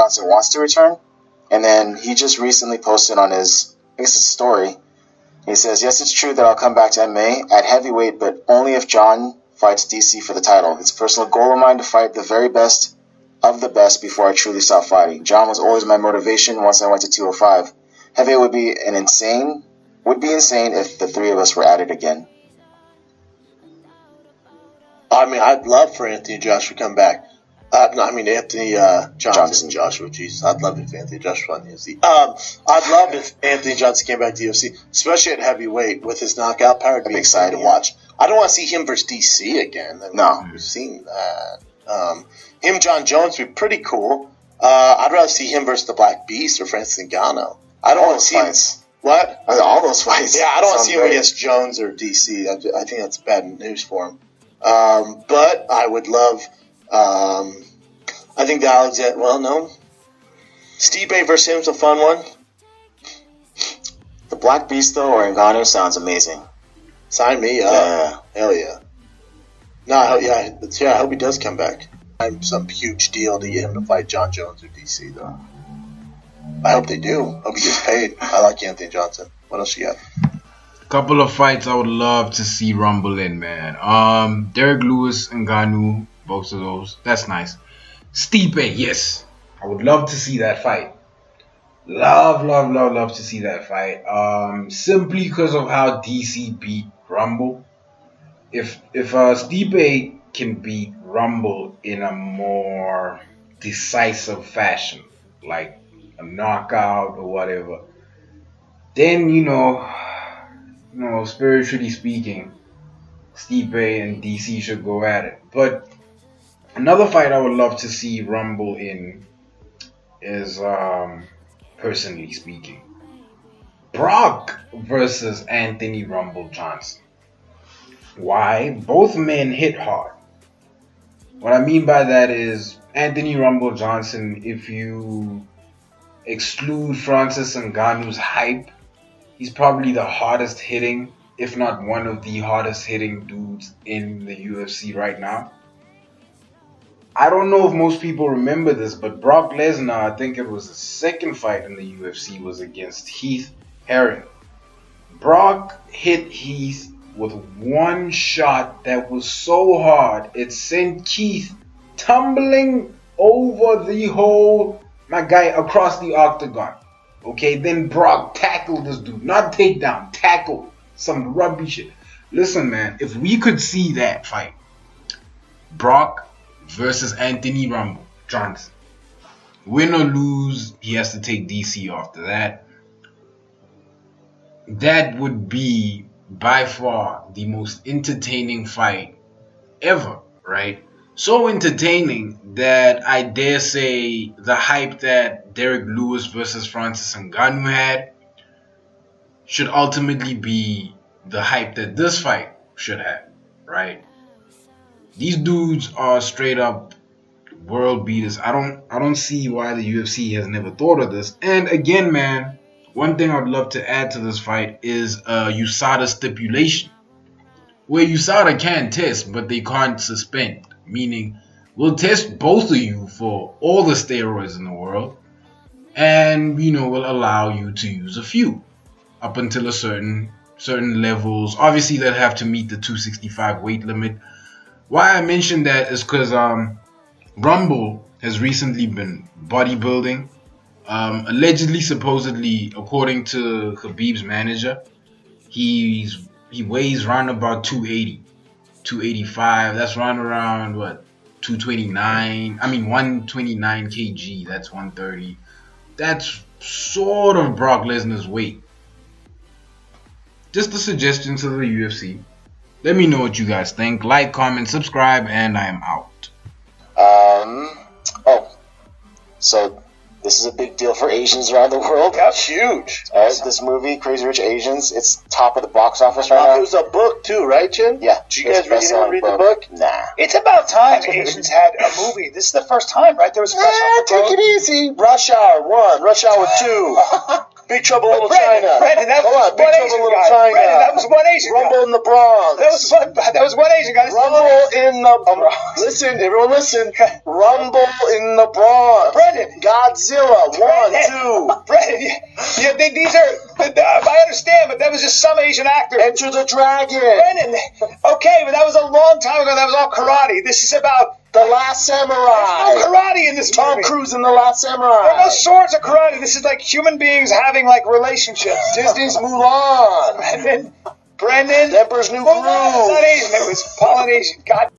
Johnson wants to return. And then he just recently posted on his story. He says, yes, it's true that I'll come back to MMA at heavyweight, but only if John fights DC for the title. It's a personal goal of mine to fight the very best of the best before I truly stop fighting. John was always my motivation once I went to 205. Heavyweight would be insane if the three of us were at it again. I mean, I'd love for Anthony Joshua to come back. Anthony Johnson. Joshua. Jesus, I'd love if Anthony Joshua on the UFC. I'd love if Anthony Johnson came back to the UFC, especially at heavyweight with his knockout power. I'd be excited to watch. I don't want to see him versus DC again. No, we've seen that. Him, John Jones, would be pretty cool. I'd rather see him versus the Black Beast or Francis Ngannou. I don't want to see fights. What? All those fights. Yeah, I don't want to see him against Jones or DC. I think that's bad news for him. But I would love. I think the Alexander. Well, no. Stipe versus him's a fun one. The Black Beast though, or Ngannou sounds amazing. Sign me up. Yeah. Hell yeah. No, I hope he does come back. I'm some huge deal to get him to fight John Jones or DC though. I hope they do. Hope he gets paid. I like Anthony Johnson. What else you got? Couple of fights I would love to see rumble in, man. Derek Lewis and Ngannou, both of those. That's nice. Stipe, yes. I would love to see that fight. Love to see that fight. Simply because of how DC beat Rumble. If Stipe can beat Rumble in a more decisive fashion, like a knockout or whatever, then spiritually speaking, Stipe and DC should go at it. But another fight I would love to see Rumble in is, personally speaking, Brock versus Anthony Rumble Johnson. Why? Both men hit hard. What I mean by that is Anthony Rumble Johnson, if you exclude Francis Ngannou's hype, he's probably the hardest hitting, if not one of the hardest hitting dudes in the UFC right now. I don't know if most people remember this, but Brock Lesnar, I think it was his second fight in the UFC, was against Heath Herring. Brock hit Heath with one shot that was so hard it sent Keith tumbling over the hole, my guy, across the octagon. Okay, then Brock tackled this dude. Not takedown, tackle. Some rugby shit. Listen, man, if we could see that fight, Brock versus Anthony Rumble Johnson, win or lose, he has to take DC after that. That would be by far the most entertaining fight ever, right? So entertaining that I dare say the hype that Derek Lewis versus Francis Ngannou had should ultimately be the hype that this fight should have, right? These dudes are straight up world beaters. I don't see why the UFC has never thought of this. And again, man, one thing I'd love to add to this fight is a USADA stipulation, where USADA can test, but they can't suspend. Meaning, we'll test both of you for all the steroids in the world, and we'll allow you to use a few up until a certain levels. Obviously, they'll have to meet the 265 weight limit. Why I mentioned that is because Rumble has recently been bodybuilding. Allegedly, supposedly, according to Khabib's manager, he weighs around about 280, 285. That's around what, 229. 129 kg. That's 130. That's sort of Brock Lesnar's weight. Just a suggestion to the UFC. Let me know what you guys think. Like, comment, subscribe, and I am out. So this is a big deal for Asians around the world. That's huge. This movie, Crazy Rich Asians, it's top of the box office right now. It was a book too, right, Chin? Yeah. Did you guys read the book? Nah. It's about time Asians had a movie. This is the first time, right? There was a Take it easy. Rush Hour 1, Rush Hour 2. Big Trouble in Little Brendan, China. Brendan, that Come was on, Big one Trouble in Asian Little guy. China. Brendan, that was one Asian Rumble guy. in the Bronx. That was one Asian guy. Rumble in the Bronx. Listen, everyone listen. Rumble in the Bronx. Brendan. Godzilla. One, Brendan. two. Brendan, these are. I understand, but that was just some Asian actor. Enter the Dragon. Brendan, okay, but that was a long time ago. That was all karate. This is about The Last there's Samurai. no karate in this Tom movie. Cruise in The Last There are Samurai. no swords or karate. This is like human beings having like relationships. Disney's Mulan. Brendan, Emperor's New Mulan is not Groove. Asian. It was Polynesian. God.